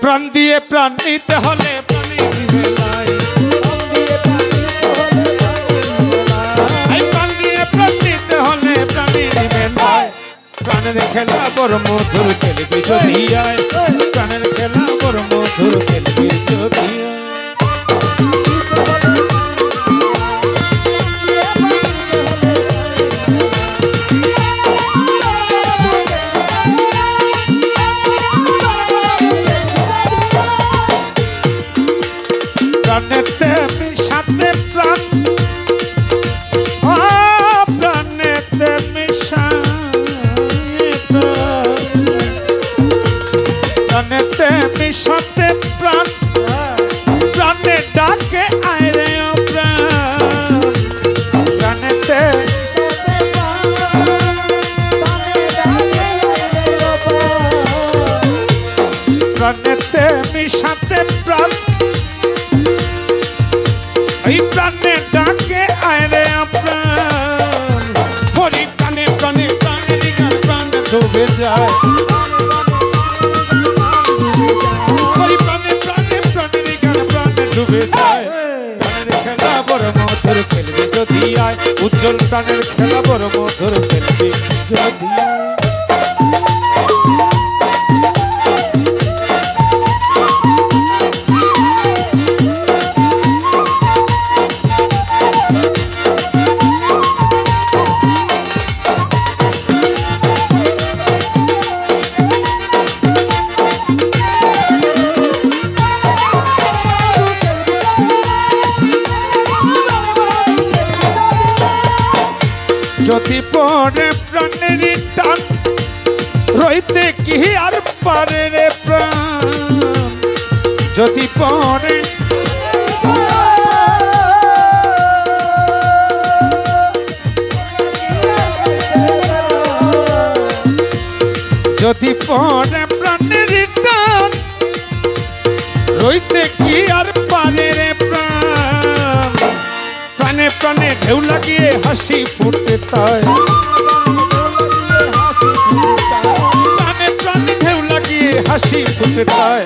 প্রাণ দিয়ে প্রাণ নিতে হলে প্রাণী দিবে নাই। প্রাণ দিয়ে প্রাণ নিতে হলে প্রাণী দিবে নাই। প্রাণের খেলা বড় মধুর খেলবি যদি আয়, প্রাণের খেলা বড় মধুর খেলবি যদি আয়। প্রাণেতে মিশাতে প্রাণ, প্রাণেতে মিশাতে প্রাণেতে মিশাতে প্রাণ, প্রাণে ডাকে আয় রে ও প্রাণ। প্রাণেতে প্রাণেতে মিশাতে প্রাণ, এই প্রাণে ডাকে আয় রে প্রাণ। হরি প্রাণে প্রাণে প্রাণে গান প্রাণে ডুবে যায়। হরি প্রাণে প্রাণে প্রাণে গান প্রাণে ডুবে যায়। প্রাণের খেলা বড় মধুর খেলবি যদি আয়, উজ্জ্বল প্রাণের খেলা বড় মধুর খেলবি যদি আয়। যদি পড়ে প্রাণের টান, রইতে কি আর পারে রে প্রাণ। যদি পড়ে যদি পড়ে প্রাণের টান, রইতে কি আর পারে রে প্রাণ। প্রাণে প্রাণে ঢেউ লাগিয়ে হাসি ফুটে তাই, প্রাণে প্রাণে ঢেউ লাগিয়ে হাসি ফুটে তাই।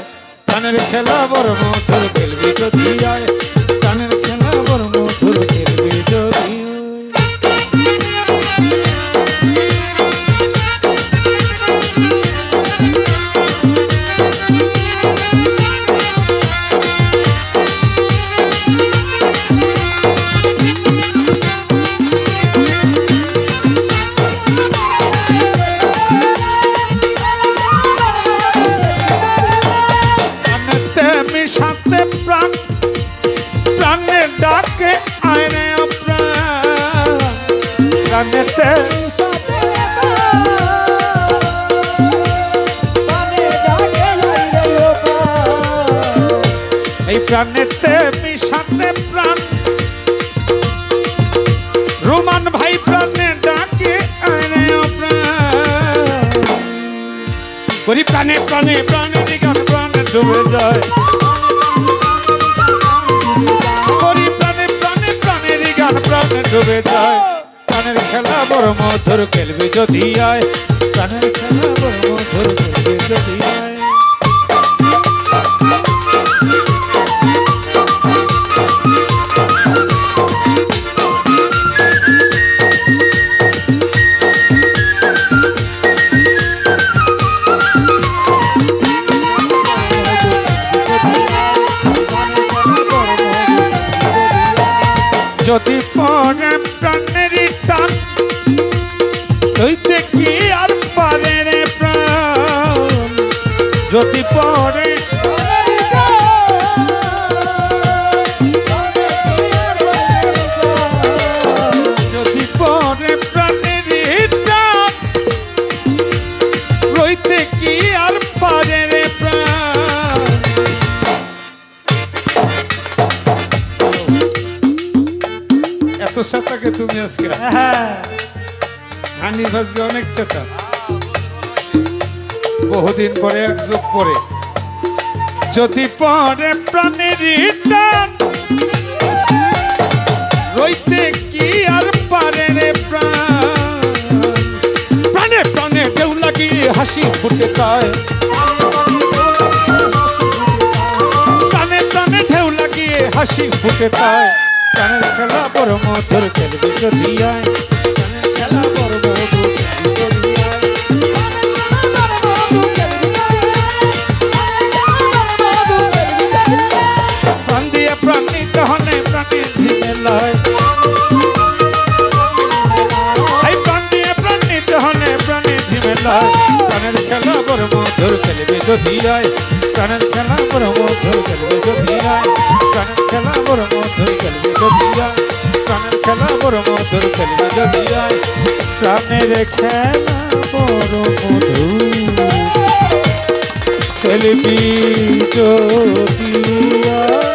প্রাণের খেলা বড় মধুর খেলবি যদি আয়, প্রাণের খেলা বড় মধুর খেলবি যদি আয়। সাথে প্রাণ, প্রাণে ডাকে আয় রে প্রাণ। প্রাণেতে এই প্রাণেতে মিশাতে প্রাণ, রোমান ভাই প্রাণে ডাকে আয় রে প্রাণ। করি প্রাণে প্রাণে প্রাণে গান প্রাণে ডুবে যায়। প্রাণে ডুবে যায়। প্রাণের খেলা বড় মধুর খেলবি যদি আয়, প্রাণের খেলা বড় মধুর খেলবি যদি আয়। যদি পড়ে প্রাণের টান, হইতে কি আর পারে রে প্রাণ। যদি পড়ে যদি পড়ে প্রাণের টান, হইতে কি আর পারে রে প্রাণ। এত চেতাকে তুমি আজকে হানি ভাজকে অনেক চেতা, বহুদিন পরে এক যুগ পরে। যদি পড়ে প্রাণের টান, রইতে কি আর পারে রে প্রাণ। প্রাণে প্রাণে ঢেউ লাগিয়ে হাসি ফুটে তাই, হাসি ফুটে তাই প্রাণের খেলা বড় মধুর খেলবি যদি আয় প্রাণের খেলা বড় মধুর খেলবি যদি আয় প্রাণ দিয়ে প্রাণিত হনে প্রাণের ঝিমেলায় এই প্রাণ দিয়ে প্রাণিত হনে প্রাণের ঝিমেলায় প্রাণের খেলা বড় মধুর খেলবি যদি আয় প্রাণের খেলা বড় মধুর খেলবি যদি আয় প্রাণের খেলা বড় মধুর খেলবি যদি আয় প্রাণের খেলা বড় মধুর খেলবি যদি আয় প্রাণের খেলা বড় মধুর খেলবি যদি আয়